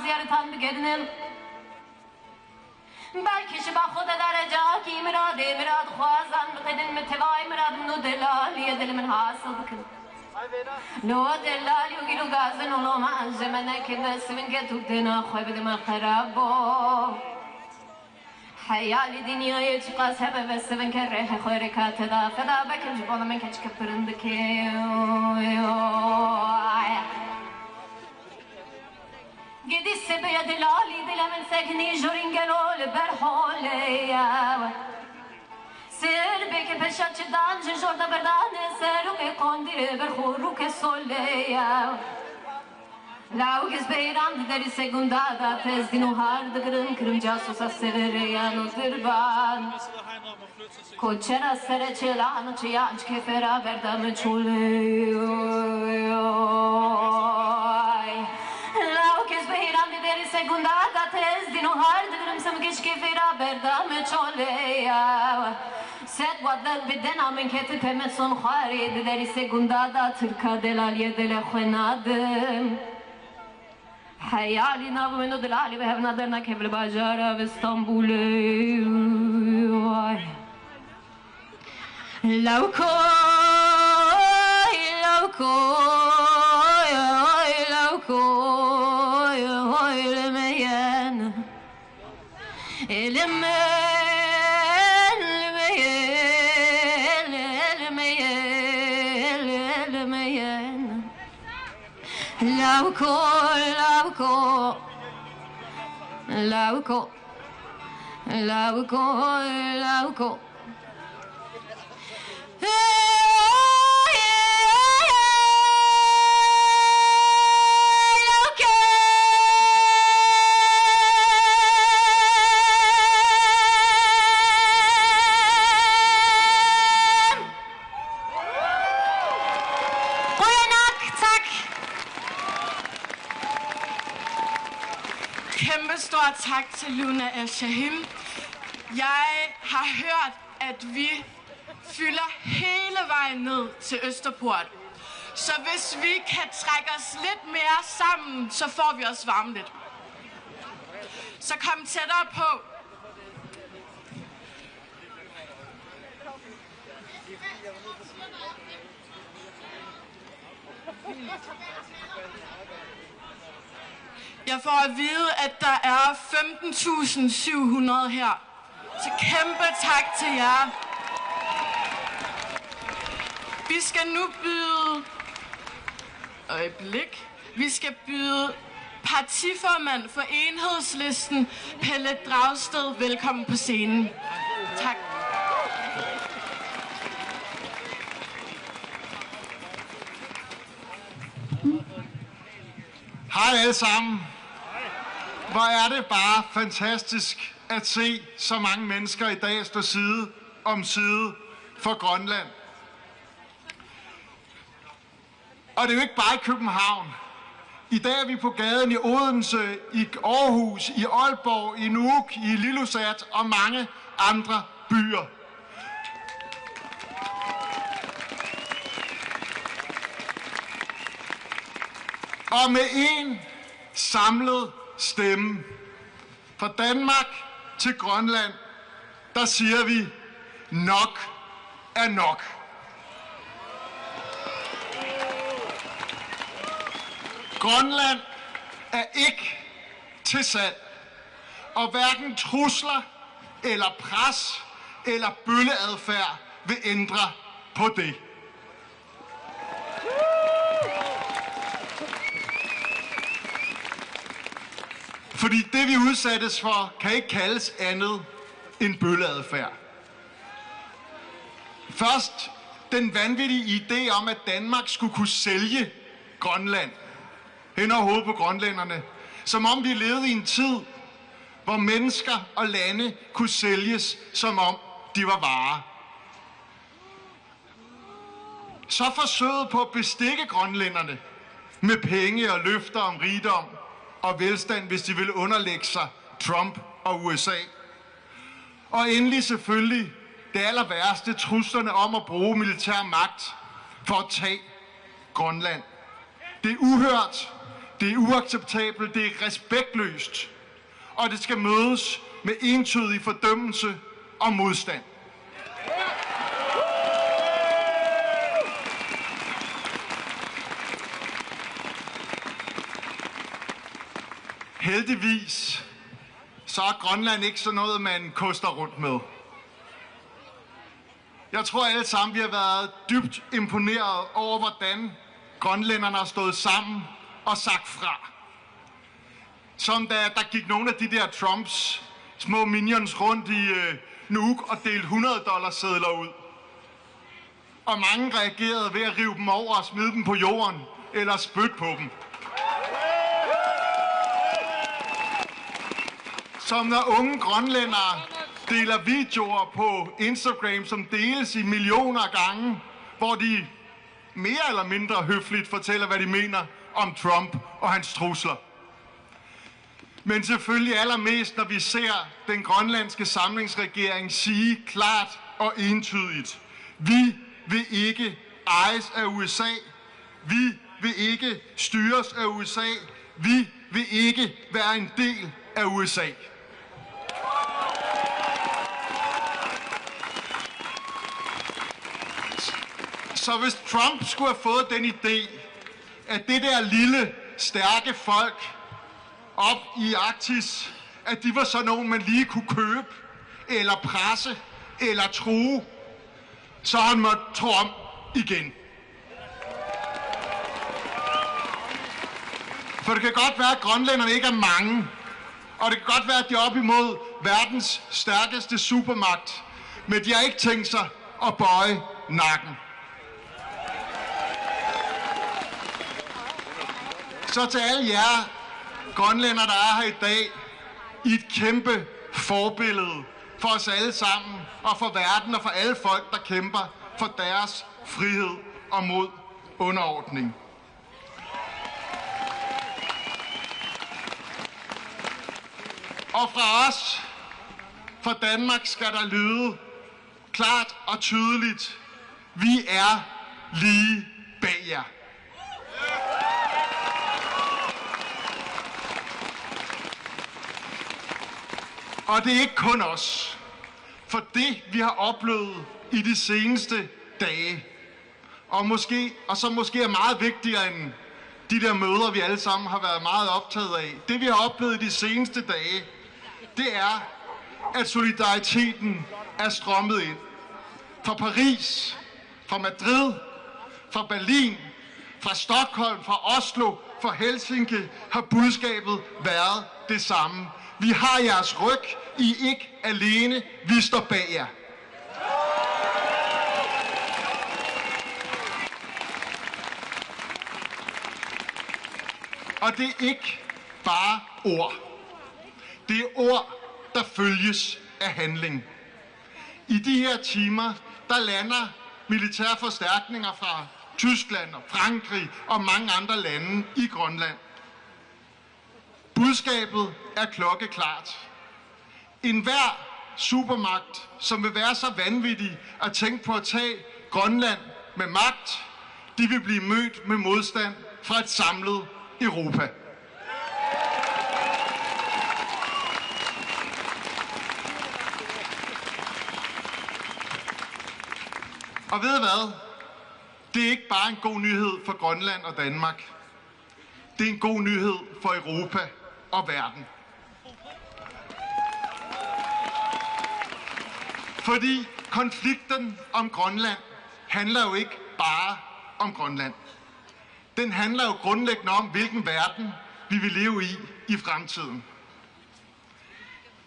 زیارتان بگردنم بلکه شبا خود درجا کی مراد خوازن بقدن متوای مراد منو دلالی دل من حاصل بکن لو دلالی و گیلو گازن و لو معنجه منه که بس من گتو دنا خواه بدم خرابو حیالی دنیای چقاس هبه بس من که ریح خورکات دا فدا بکن جبالا من کچ کپرندکی گدی سبه دلالی دل من سکنی جورینگلول برحولی سر بکه پشت چدان جوردا بردان سرو که کندیر برخورو که سولی لاو کس بیران دری سگوندا دا تز دینو هر دگرن کرم جاسوسا سرریانو دربان کوچرا سر چلانو چیانج که فرا بردم چولی Segunda da tez din o har de grum som gish ke fira berda me chole set wadal biden amen ke te pemet son khari de deri segunda da turka delaliye dele khnadem hayali nav meno delali ve hevna derna kevle bajara ve İstanbul lauko Lauko Kæmpestort tak til Luna El-Shahim. Jeg har hørt, at vi fylder hele vejen ned til Østerport. Så hvis vi kan trække os lidt mere sammen, så får vi os varme lidt. Så kom tættere på. Jeg får at vide, at der er 15.700 her. Så kæmpe tak til jer. Vi skal nu byde... Vi skal byde partiformand for Enhedslisten, Pelle Dragsted, velkommen på scenen. Tak. Hej alle sammen. Hvor er det bare fantastisk at se så mange mennesker i dag stå side om side for Grønland. Og det er jo ikke bare i København. I dag er vi på gaden i Odense, i Aarhus, i Aalborg, i Nuuk, i Ilulissat og mange andre byer. Og med en samlet stemme fra Danmark til Grønland, der siger vi, nok er nok. Grønland er ikke til salg, og hverken trusler eller pres eller bølleadfærd vil ændre på det. Fordi det, vi udsættes for, kan ikke kaldes andet end bølleadfærd. Først den vanvittige idé om, at Danmark skulle kunne sælge Grønland hen over hovedet på grønlænderne, som om vi levede i en tid, hvor mennesker og lande kunne sælges, som om de var varer. Så forsøget på at bestikke grønlænderne med penge og løfter om rigdom og velstand, hvis de ville underlægge sig Trump og USA. Og endelig selvfølgelig det aller værste, truslerne om at bruge militær magt for at tage Grønland. Det er uhørt, Det er uacceptabelt, det er respektløst, og det skal mødes med entydig fordømmelse og modstand. Heldigvis så er Grønland ikke sådan noget, man koster rundt med. Jeg tror alle sammen, vi har været dybt imponeret over, hvordan grønlænderne har stået sammen og sagt fra. Som da der gik nogle af de der Trumps små minions rundt i Nuuk og delte $100 ud. Og mange reagerede ved at rive dem over og smide dem på jorden eller spytte på dem. Som når unge grønlændere deler videoer på Instagram, som deles i millioner af gange, hvor de mere eller mindre høfligt fortæller, hvad de mener om Trump og hans trusler. Men selvfølgelig allermest, når vi ser den grønlandske samlingsregering sige klart og entydigt: vi vil ikke ejes af USA, vi vil ikke styres af USA, vi vil ikke være en del af USA. Så hvis Trump skulle have fået den idé, at det der lille, stærke folk op i Arktis, at de var sådan nogen, man lige kunne købe, eller presse, eller true, så han måtte tro om igen. For det kan godt være, at grønlænderne ikke er mange, og det kan godt være, at de er op imod verdens stærkeste supermagt, men de har ikke tænkt sig at bøje nakken. Så til alle jer grønlændere, der er her i dag, i et kæmpe forbillede for os alle sammen, og for verden og for alle folk, der kæmper for deres frihed og mod underordning. Og fra os, fra Danmark, skal der lyde klart og tydeligt: vi er lige bag jer. Og det er ikke kun os. For det, vi har oplevet i de seneste dage, og som måske er meget vigtigere end de der møder, vi alle sammen har været meget optaget af. Det, vi har oplevet i de seneste dage, det er, at solidariteten er strømmet ind. Fra Paris, fra Madrid, fra Berlin, fra Stockholm, fra Oslo, fra Helsinki har budskabet været det samme. Vi har jeres ryg, I er ikke alene, vi står bag jer. Og det er ikke bare ord. Det er ord, der følges af handling. I de her timer, der lander militære forstærkninger fra Tyskland og Frankrig og mange andre lande i Grønland. Budskabet er klokkeklart. Enhver supermagt, som vil være så vanvittig at tænke på at tage Grønland med magt, de vil blive mødt med modstand fra et samlet Europa. Og ved I hvad? Det er ikke bare en god nyhed for Grønland og Danmark. Det er en god nyhed for Europa og verden. Fordi konflikten om Grønland handler jo ikke bare om Grønland. Den handler jo grundlæggende om, hvilken verden vi vil leve i fremtiden.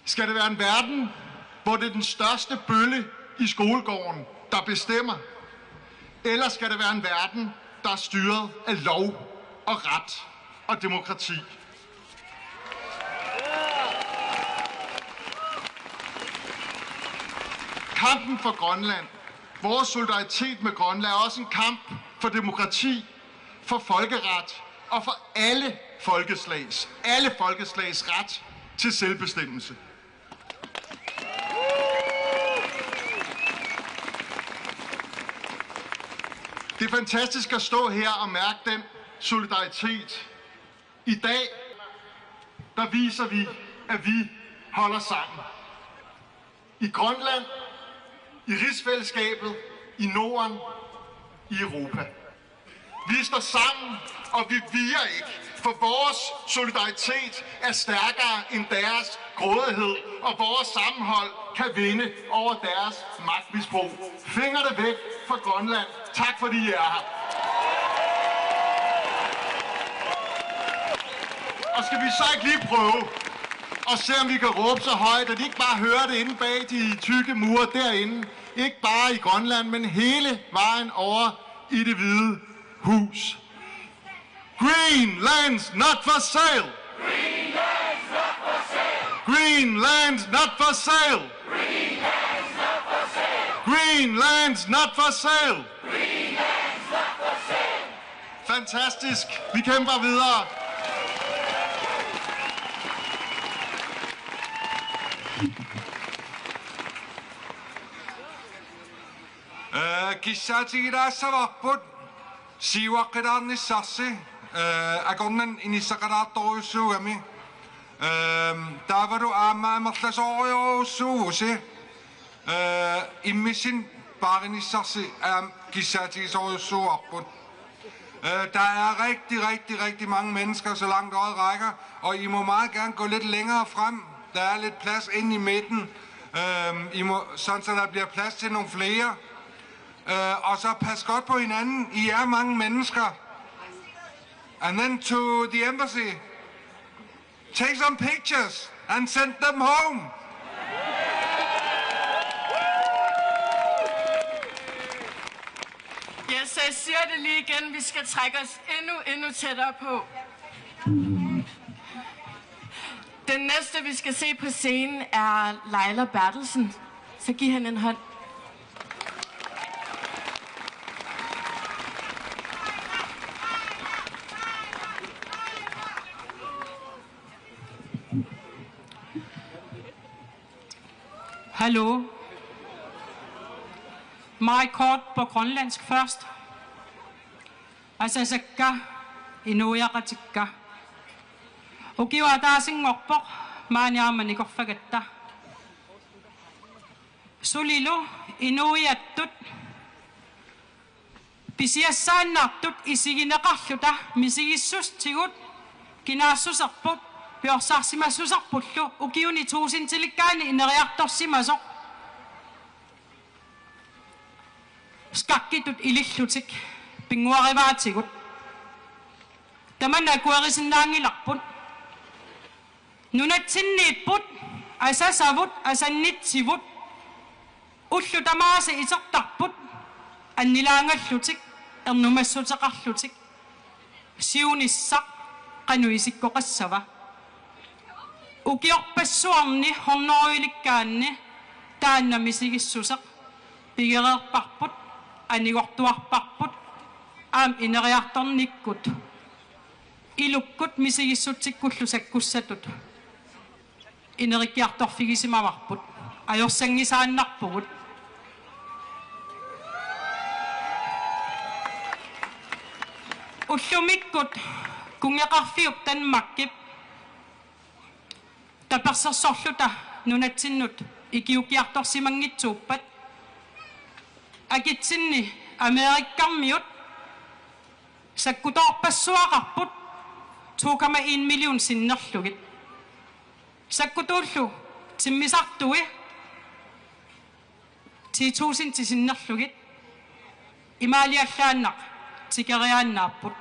Skal det være en verden, hvor det er den største bølle i skolegården, der bestemmer? Eller skal det være en verden, der er styret af lov og ret og demokrati? Kampen for Grønland, vores solidaritet med Grønland, er også en kamp for demokrati, for folkeret og for alle folkeslags ret til selvbestemmelse. Det er fantastisk at stå her og mærke den solidaritet I dag, der viser vi, at vi holder sammen. I Grønland, i rigsfællesskabet, i Norden, i Europa. Vi står sammen, og vi viger ikke, for vores solidaritet er stærkere end deres grådighed, og vores sammenhold kan vinde over deres magtmisbrug. Fingrene væk fra Grønland. Tak fordi I er her. Og skal vi så ikke lige prøve at se, om vi kan råbe så højt, at de ikke bare hører det inde bag de tykke mure derinde. Ikke bare i Grønland, men hele vejen over i Det Hvide Hus. Greenland's not for sale. Greenland's not for sale. Greenland's not for sale. Greenland's not for sale. Greenland's not for sale. Greenland's not for sale. Fantastisk. Vi kæmper videre. Kissatigira savaput siwaqqilaarnissarsi akornan inissaqalaartoruussuugami taavaru aamaamerlasooriorussuugusi immissin paarinissarsi kissatigisoriussuuarput. Der er rigtig mange mennesker, så langt øjet rækker, og I må meget gerne gå lidt længere frem. Der er lidt plads inde i midten, sådan så der bliver plads til nogle flere. Og så pas godt på hinanden. I er mange mennesker. And then to the embassy. Take some pictures and send them home. Ja, så jeg siger det lige igen. Vi skal trække os endnu tættere på. Den næste, vi skal se på scenen, er Leila Bertelsen. Så giv hende en hånd. Hallo. Meget kort på grønlandsk først. Asasakka, inuiaqatikka. Ukiwataasingorpoq, maaniarmanikорfagatta. Sulilu, inuiattut. Pisiassaannartut isigineqarluta, misigissustigut, kinaassusarput. Piorsaarsimassusarpullu ukiuni tuusintilikkaani ineriartorsimasoq skakkitut ilillutik pinguarivaatigut tamannakuerisinnaangilarput nunatsinniipput asasavut asannitsivut ullu tamaase isertarput annilaangallutik ernumassuteqarlutik siunissaq qanuisikkoqassava ukiorpassuarni hornoriulikkaanni taannamisigissusaq pigereerparput anigortuarparput aam ineriartornikkut ilukkut misigissutsikkullu sakkussatut inerikkiartorfigisimamarput ajorsangisaannarpugut ullumikkut kungeqarfiup tanmakkip tapersersorluta nunatsinnut ikiukiartorsimangitsuuppat akitsinni amerikkarmiut sakkutorpassuaqarput 2,1 million sinnerlugit sakkutuullu timmisartui 10,000 tisinnerlugit imaaliallaannaq tikeriaannaarput